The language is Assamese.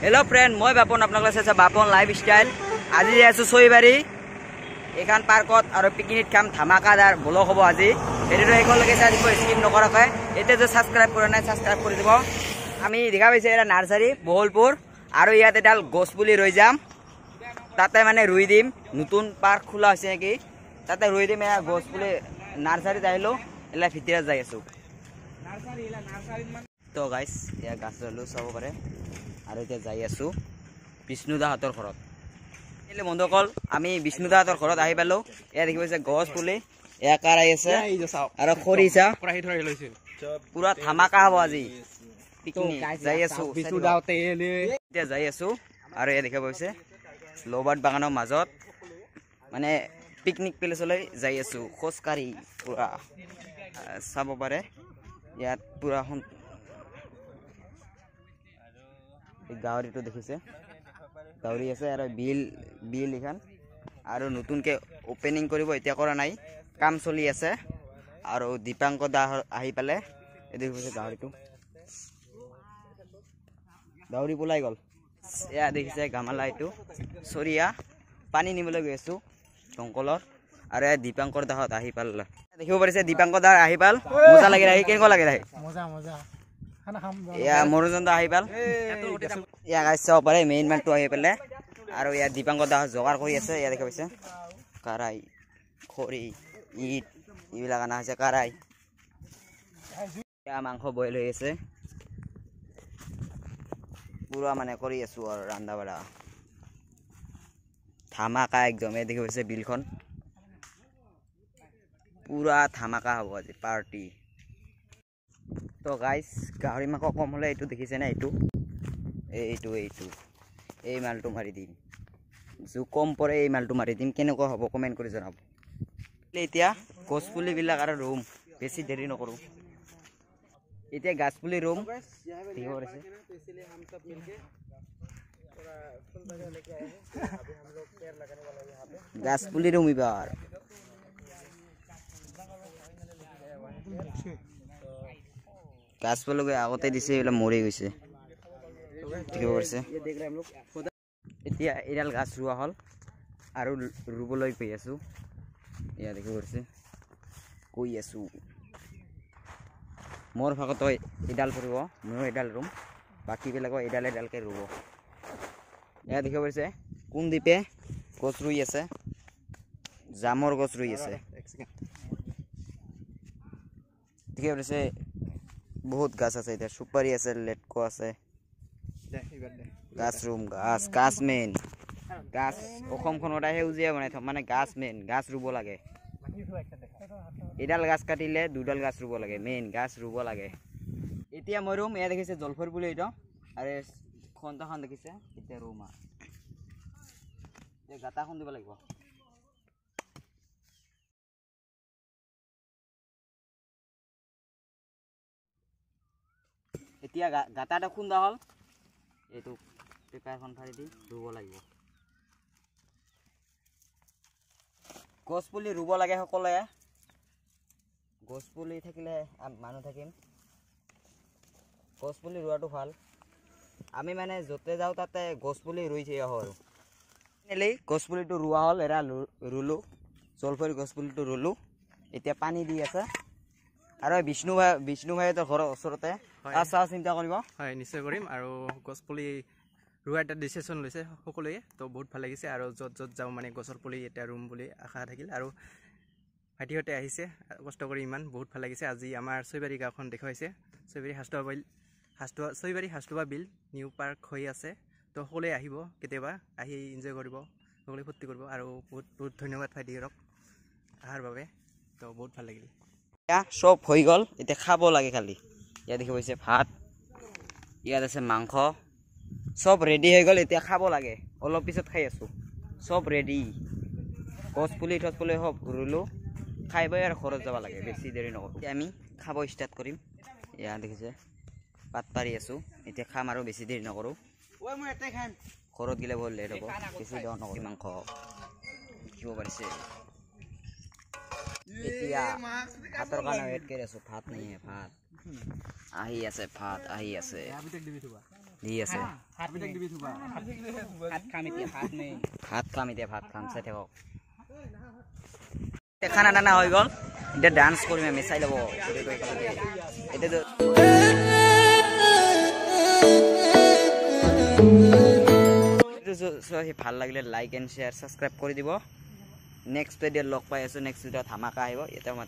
हेलो फ्रेंड मैं बापन अपना बापन लाइफ स्टाइल आज जाइए सईबारी एखान पार्कत और पिकनिक खाम धामाकादार ब्लग हम आज ये स्किप नकराके ये जो सबसक्राइब कर ना सबसक्राइब कर दी आम देखा पासी एटा नार्सारी बहलपुर और इतना एडाल गछपुली रही जाम ताते माने रुई दिम नतुन पार्क खोला नेকি ताते रुई दिम एटा गछपुली नार्सारीत आहिलो एला भितरे जाई आसो तो गाइस या गाछ लो चाब पारे और इतना जाई आसो विष्णुदाहतर घरत बंधुकल आम विष्णुदाहतर घरत आहि पालो या देखि पाइছে गछपुली या कार आइছে और खरिसा पूरा धामाका हबो আজি पिकनिक जाई आसो विष्णुदाहते এতিয়া যাই আছো और या देखा पाइছে लबार बागाনৰ মাজত माने पिकनिक प्लेसলৈ যাই আছো খোজকাঢ়ি पूरा চাব পাৰে ইয়াত पूरा गावरी तो देखिसे गावरी আছে और बिल बिल एखान और नतुन के ओपनिंग करिब इतना करा नाई काम चलि আছে और दीपांक दा आहि पाले ए देखिसे गावरी पলাই गल या देखिसे गामाला एटु सरिया पानी निबले गई आसु दंकलर और या दीपांकर दाहत आहि पाल देखिब पारिसे दीपांकर दा आहि पाल मजा लागि राहि केनेको लागि राहि मजा मजा या मनोरंजन दा आहि पाल या गाइस चाब पारे मेन मान तो आहि पाले और या दीपांकर दा जोगार करि আছে या देखा पाइसे काराई खरि इट इबिला गाना আছে काराई या मांस बयल হৈ আছে पूरा माने करि आसु और रांदा बाड़ा धामाका एकदम देखि पाइसे बिलखन पूरा धामाका हबो आज पार्टी तो गाइस गाहरी मांस कम हले एटु देखिसे ना एटु এই মালটো মারি দিম जो कम पड़े এই মালটো मारि दिम केनेको हबो कमेन्ट करि जनाब এতিয়া गछपुली बिलाक आरो रूम बेसी देरी नकरो এতিয়া गाछपुली रूम देखिब पारिसे हम सब मिलके थोड़ा फूल बाजार लेके आए हैं अभी हम लोग पेड़ लगाने वाला है यहां पे गाछपुली रूम इबार गाछपुली के आगते दिसे एला मरि गइसे देखिब पारिसे ये देख रहे हम लोग এতিয়া এডাল গাছ ৰুৱা হল আৰু ৰুবলৈ গৈ আছো ইয়া দেখি পাইছে কৈ আছো মোৰ ভাগত এডাল পৰিব মই এডাল ৰুম বাকি বিলাক এডালকে ৰুব ইয়া দেখি পাইছে কোন দ্বীপে গছ ৰুই আছে জামৰ গছ ৰুই আছে দেখি পাইছে বহুত গাছ আছে এটা সুপাৰি আছে লেটকো আছে गाछ रूम गाछ गाछ मेन गाछ অসমখনত সেউজীয়া বনাই থ মানে গাছ মেন গাছ ৰুব লাগে এডাল গাছ কাটিলে দুডাল গাছ ৰুব লাগে মেন গাছ ৰুব লাগে এতিয়া মই ৰুম এয়া দেখিছে জলফৰ বুলি এটা আৰে খন্তাখন দেখিছে এতিয়া ৰুম এ গাতাখন দিব লাগিব এতিয়া গাতাটা খুন্দা হল এইটো পেপাৰখন ফাৰি দি ৰুব লাগিব গছপুলি ৰুব লাগে সকলে গছপুলি থাকিলে মানুহ থাকিম গছপুলি ৰুৱাটো ভাল আমি মানে যতে যাও তাতে গছপুলি ৰুই থৈ আহো আৰু নেলি গছপুলিটো ৰুৱা হল এৰা ৰুলো জলফৰি গছপুলিটো ৰুলো এতিয়া পানী দি আছে আৰু বিষ্ণু ভাই তো ঘৰৰ ওচৰতে আছা চিন্তা কৰিব হয় নিশ্চয় কৰিম আৰু গছপুলি ৰুৱা এটা ডিসিশন লৈছে সকলোৱে তো বহুত ভাল লাগিছে আৰু যত যাও মানে গছৰ পুলি এটা ৰুম বুলি আশা থাকিল আৰু ভাইটিহতে আহিছে কষ্ট কৰি ইমান বহুত ভাল লাগিছে আজি আমাৰ সৈবাৰী গাঁওখন দেখাইছে সৈবাৰী হাষ্টুবা বিল নিউ পাৰ্ক হৈ আছে তো সকলোৱে আহিব কেতিয়াবা আহি এনজয় কৰিব সকলোৱে ফূৰ্তি কৰিব আৰু বহুত বহুত ধন্যবাদ ভাইটিহতক আহাৰ বাবে তো বহুত ভাল লাগিল সব হৈ গল এতিয়া খাব লাগে খালি ইয়া দেখি পাইছে ভাত ইয়াত আছে মাংস সব রেডি হৈ গল এতিয়া খাব লাগে অলপ পিছত খাই আছো সব রেডি গছপুলি ঠছপুলি সব ৰুলো খাইবই আৰু ঘৰত যাব লাগে বেছি দেৰি নকৰো আমি খাব স্টাৰ্ট কৰিম ইয়া দেখিছে পাত পাৰি আছো এতিয়া খাম আৰু বেছি দেৰি নকৰো ওই মই এটাই খাম ঘৰত গিলে বল লেট হ'ব বেছি দেৰি নকৰো মাংস কিব পাৰিছে এতিয়া ভাতৰ কাৰণে ৱেট কৰি আছো ভাত নাই ভাত আহি আছে ভাত আহি আছে দি আছে ভাত খাম এতিয়া ভাত খাম চাই থাকক খানা দানা হৈ গ'ল এতিয়া ডান্স কৰিম আমি চাই ল'ব ভাল লাগিলে লাইক এণ্ড শ্বেয়াৰ ছাবস্ক্ৰাইব কৰি দিব নেক্সট ভিডিঅ'ত লগ পাই আছোঁ নেক্সট ভিডিঅ'ত ধামাকা আহিব এতিয়া মই